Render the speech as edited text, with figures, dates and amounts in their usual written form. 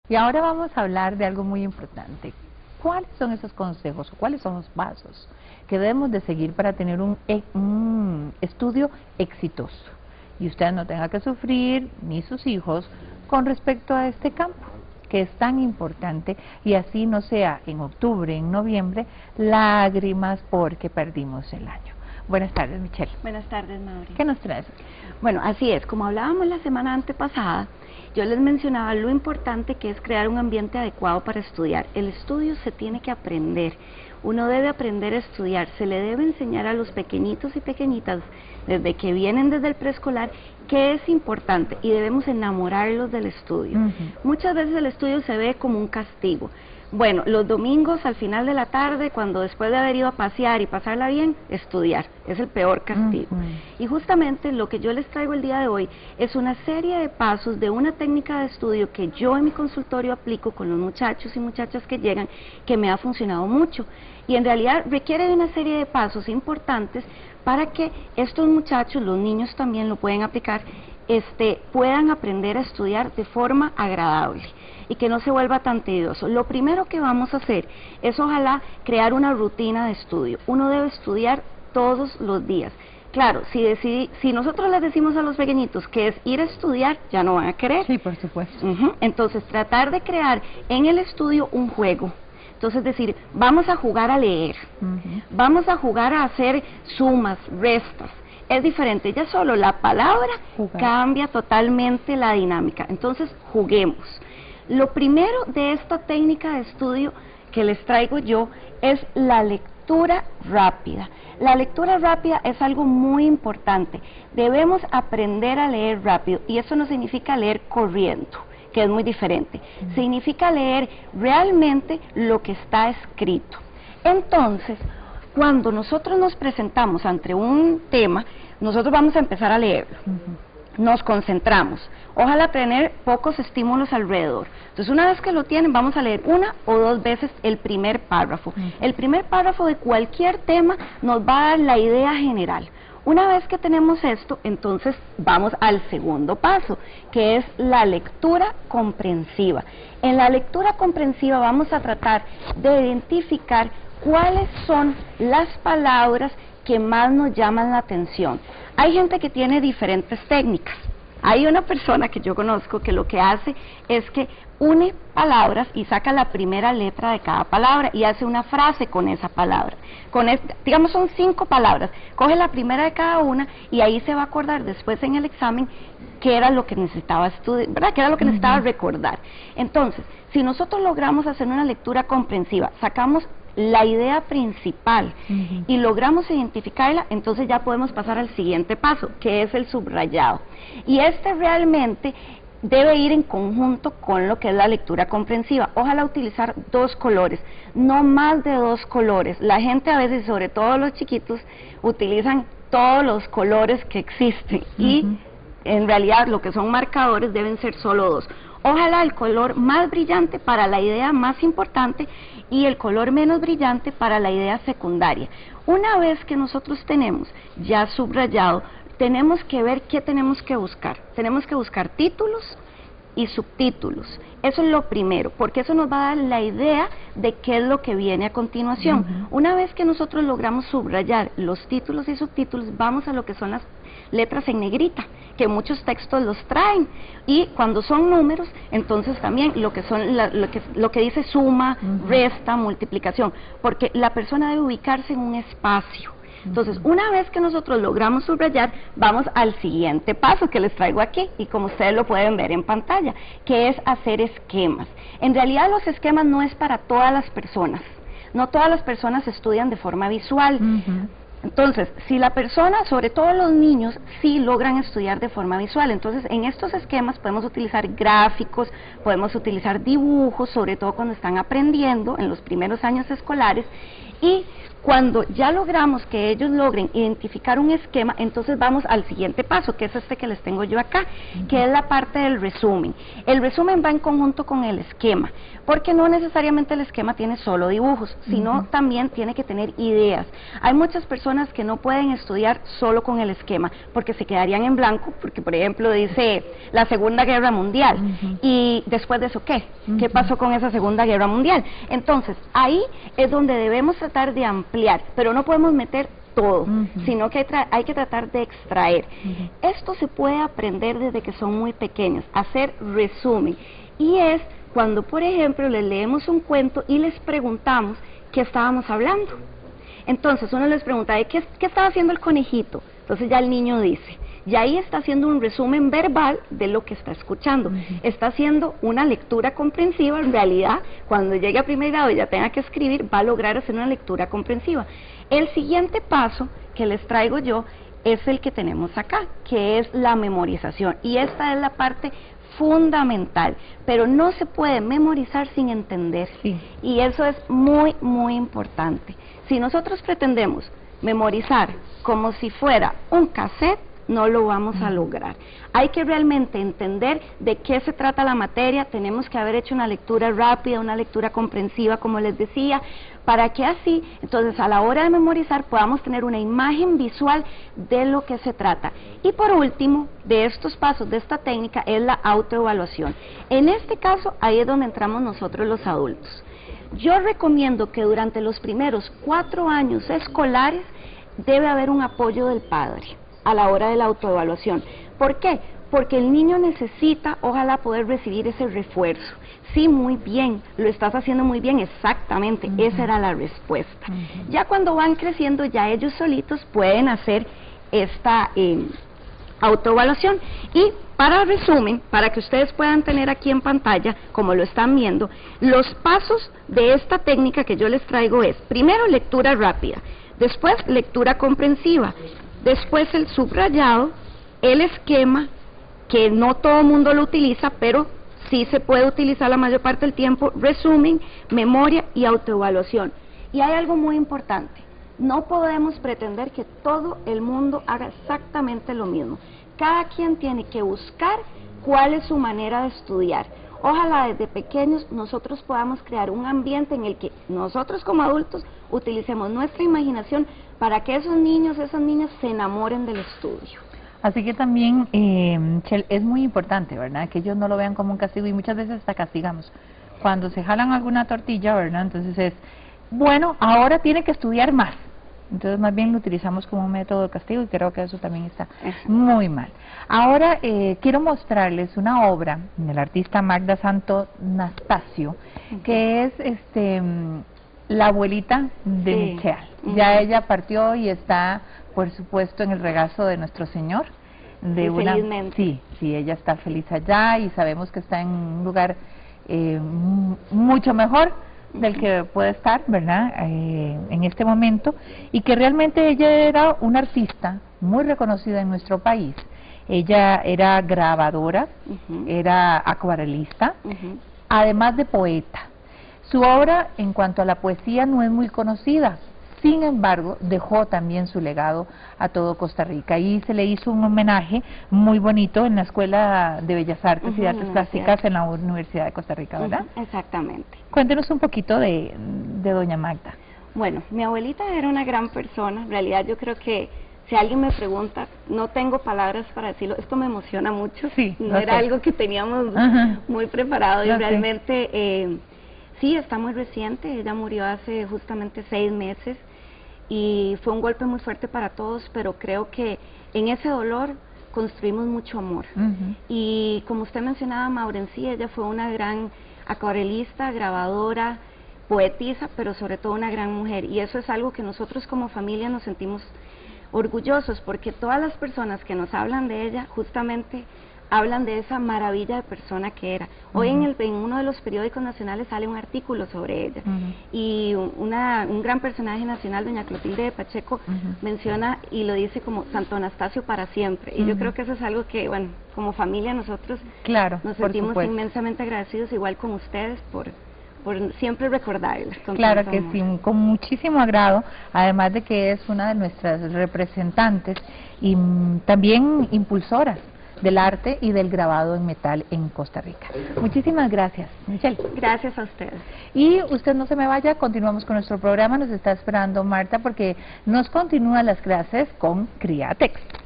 Y ahora vamos a hablar de algo muy importante. ¿Cuáles son esos consejos o cuáles son los pasos que debemos de seguir para tener un estudio exitoso? Y usted no tenga que sufrir, ni sus hijos, con respecto a este campo, que es tan importante, y así no sea en octubre, en noviembre, lágrimas porque perdimos el año. Buenas tardes, Michelle. Buenas tardes, Mauri. ¿Qué nos traes? Bueno, así es, como hablábamos la semana antepasada, yo les mencionaba lo importante que es crear un ambiente adecuado para estudiar. El estudio se tiene que aprender, uno debe aprender a estudiar, se le debe enseñar a los pequeñitos y pequeñitas, desde que vienen desde el preescolar, qué es importante y debemos enamorarlos del estudio. Muchas veces el estudio se ve como un castigo. Bueno, los domingos al final de la tarde, cuando después de haber ido a pasear y pasarla bien, estudiar, es el peor castigo. Y justamente lo que yo les traigo el día de hoy es una serie de pasos de una técnica de estudio que yo en mi consultorio aplico con los muchachos y muchachas que llegan, que me ha funcionado mucho. Y en realidad requiere de una serie de pasos importantes para que estos muchachos, los niños también lo pueden aplicar, puedan aprender a estudiar de forma agradable y que no se vuelva tan tedioso. Lo primero que vamos a hacer es ojalá crear una rutina de estudio. Uno debe estudiar todos los días. Claro, si nosotros les decimos a los pequeñitos que es ir a estudiar, ya no van a querer. Sí, por supuesto. Entonces, tratar de crear en el estudio un juego. Entonces, decir, vamos a jugar a leer, vamos a jugar a hacer sumas, restas. Es diferente, ya solo la palabra cambia totalmente la dinámica. Entonces, juguemos. Lo primero de esta técnica de estudio que les traigo yo es la lectura rápida. La lectura rápida es algo muy importante. Debemos aprender a leer rápido y eso no significa leer corriendo, que es muy diferente. Significa leer realmente lo que está escrito. Entonces, cuando nosotros nos presentamos ante un tema, nosotros vamos a empezar a leerlo. Nos concentramos, ojalá tener pocos estímulos alrededor. Entonces, una vez que lo tienen, vamos a leer una o dos veces el primer párrafo. El primer párrafo de cualquier tema nos va a dar la idea general. Una vez que tenemos esto, entonces vamos al segundo paso, que es la lectura comprensiva. En la lectura comprensiva vamos a tratar de identificar cuáles son las palabras que más nos llaman la atención. Hay gente que tiene diferentes técnicas. Hay una persona que yo conozco que lo que hace es que une palabras y saca la primera letra de cada palabra y hace una frase con esa palabra. Digamos son 5 palabras, coge la primera de cada una y ahí se va a acordar después en el examen qué era lo que necesitaba estudiar, ¿verdad? Qué era lo que necesitaba recordar. Entonces, si nosotros logramos hacer una lectura comprensiva, sacamos la idea principal y logramos identificarla, entonces ya podemos pasar al siguiente paso, que es el subrayado. Y realmente debe ir en conjunto con lo que es la lectura comprensiva. Ojalá utilizar 2 colores, no más de 2 colores. La gente a veces, sobre todo los chiquitos, utilizan todos los colores que existen y en realidad lo que son marcadores deben ser solo 2. Ojalá el color más brillante para la idea más importante y el color menos brillante para la idea secundaria. Una vez que nosotros tenemos ya subrayado, tenemos que ver qué tenemos que buscar. Tenemos que buscar títulos y subtítulos. Eso es lo primero, porque eso nos va a dar la idea de qué es lo que viene a continuación. Una vez que nosotros logramos subrayar los títulos y subtítulos, vamos a lo que son las letras en negrita, que muchos textos los traen, y cuando son números, entonces también lo que son lo que dice suma, resta, multiplicación, porque la persona debe ubicarse en un espacio. Entonces, una vez que nosotros logramos subrayar, vamos al siguiente paso que les traigo aquí, y como ustedes lo pueden ver en pantalla, que es hacer esquemas. En realidad los esquemas no es para todas las personas, no todas las personas estudian de forma visual. Entonces, si la persona, sobre todo los niños, sí logran estudiar de forma visual, entonces en estos esquemas podemos utilizar gráficos, podemos utilizar dibujos, sobre todo cuando están aprendiendo en los primeros años escolares, y cuando ya logramos que ellos logren identificar un esquema, entonces vamos al siguiente paso, que es este que les tengo yo acá, que es la parte del resumen. El resumen va en conjunto con el esquema, porque no necesariamente el esquema tiene solo dibujos, sino también tiene que tener ideas. Hay muchas personas personas que no pueden estudiar solo con el esquema, porque se quedarían en blanco, porque por ejemplo dice la Segunda Guerra Mundial, y después de eso, ¿qué? ¿Qué pasó con esa Segunda Guerra Mundial? Entonces, ahí es donde debemos tratar de ampliar, pero no podemos meter todo, sino que hay que tratar de extraer. Esto se puede aprender desde que son muy pequeños, hacer resumen, y es cuando, por ejemplo, les leemos un cuento y les preguntamos qué estábamos hablando. Entonces uno les pregunta, ¿qué estaba haciendo el conejito? Entonces ya el niño dice, y ahí está haciendo un resumen verbal de lo que está escuchando. Está haciendo una lectura comprensiva. En realidad, cuando llegue a primer grado y ya tenga que escribir, va a lograr hacer una lectura comprensiva. El siguiente paso que les traigo yo es el que tenemos acá, que es la memorización. Y esta es la parte fundamental, pero no se puede memorizar sin entender. Y eso es muy, muy importante. Si nosotros pretendemos memorizar como si fuera un cassette, no lo vamos a lograr. Hay que realmente entender de qué se trata la materia. Tenemos que haber hecho una lectura rápida, una lectura comprensiva, como les decía, para que así, entonces a la hora de memorizar podamos tener una imagen visual de lo que se trata. Y por último, de estos pasos, de esta técnica, es la autoevaluación. En este caso, ahí es donde entramos nosotros los adultos. Yo recomiendo que durante los primeros 4 años escolares debe haber un apoyo del padre a la hora de la autoevaluación. ¿Por qué? Porque el niño necesita, ojalá, poder recibir ese refuerzo. Sí, muy bien, lo estás haciendo muy bien, exactamente, esa era la respuesta. Ya cuando van creciendo, ya ellos solitos pueden hacer esta autoevaluación. Y para resumen, para que ustedes puedan tener aquí en pantalla, como lo están viendo, los pasos de esta técnica que yo les traigo es, primero lectura rápida, después lectura comprensiva, después el subrayado, el esquema, que no todo el mundo lo utiliza, pero sí se puede utilizar la mayor parte del tiempo, resumen, memoria y autoevaluación. Y hay algo muy importante, no podemos pretender que todo el mundo haga exactamente lo mismo. Cada quien tiene que buscar cuál es su manera de estudiar. Ojalá desde pequeños nosotros podamos crear un ambiente en el que nosotros como adultos utilicemos nuestra imaginación para que esos niños, esas niñas se enamoren del estudio. Así que también, Chel, es muy importante, ¿verdad?, que ellos no lo vean como un castigo, y muchas veces hasta castigamos. Cuando se jalan alguna tortilla, ¿verdad?, entonces es, bueno, ahora tiene que estudiar más. Entonces más bien lo utilizamos como un método de castigo, y creo que eso también está muy mal. Ahora quiero mostrarles una obra del artista Magda Santo Nastasio, que es la abuelita de Michelle. Ya ella partió y está, por supuesto, en el regazo de nuestro Señor. Felizmente. Sí, ella está feliz allá, y sabemos que está en un lugar mucho mejor del que puede estar, ¿verdad?, en este momento, y que realmente ella era una artista muy reconocida en nuestro país. Ella era grabadora, era acuarelista, además de poeta. Su obra, en cuanto a la poesía, no es muy conocida. Sin embargo, dejó también su legado a todo Costa Rica, y se le hizo un homenaje muy bonito en la Escuela de Bellas Artes y de Artes Plásticas en la Universidad de Costa Rica, ¿verdad? Exactamente. Cuéntenos un poquito de doña Magda. Bueno, mi abuelita era una gran persona. En realidad yo creo que si alguien me pregunta, no tengo palabras para decirlo, esto me emociona mucho. No era algo que teníamos muy preparado, y realmente sí, está muy reciente. Ella murió hace justamente 6 meses, y fue un golpe muy fuerte para todos, pero creo que en ese dolor construimos mucho amor. Y como usted mencionaba, Maurencí, ella fue una gran acuarelista, grabadora, poetisa, pero sobre todo una gran mujer, y eso es algo que nosotros como familia nos sentimos orgullosos, porque todas las personas que nos hablan de ella justamente hablan de esa maravilla de persona que era. Hoy en uno de los periódicos nacionales sale un artículo sobre ella, y un gran personaje nacional, doña Clotilde de Pacheco, menciona y lo dice como Santo Anastasio para siempre, y yo creo que eso es algo que, bueno, como familia nosotros nos sentimos inmensamente agradecidos, igual con ustedes, por siempre recordarla. Claro que sí, con muchísimo agrado, además de que es una de nuestras representantes y también impulsoras del arte y del grabado en metal en Costa Rica. Muchísimas gracias, Michelle. Gracias a ustedes. Y usted no se me vaya, continuamos con nuestro programa, nos está esperando Marta porque nos continúan las clases con Criatex.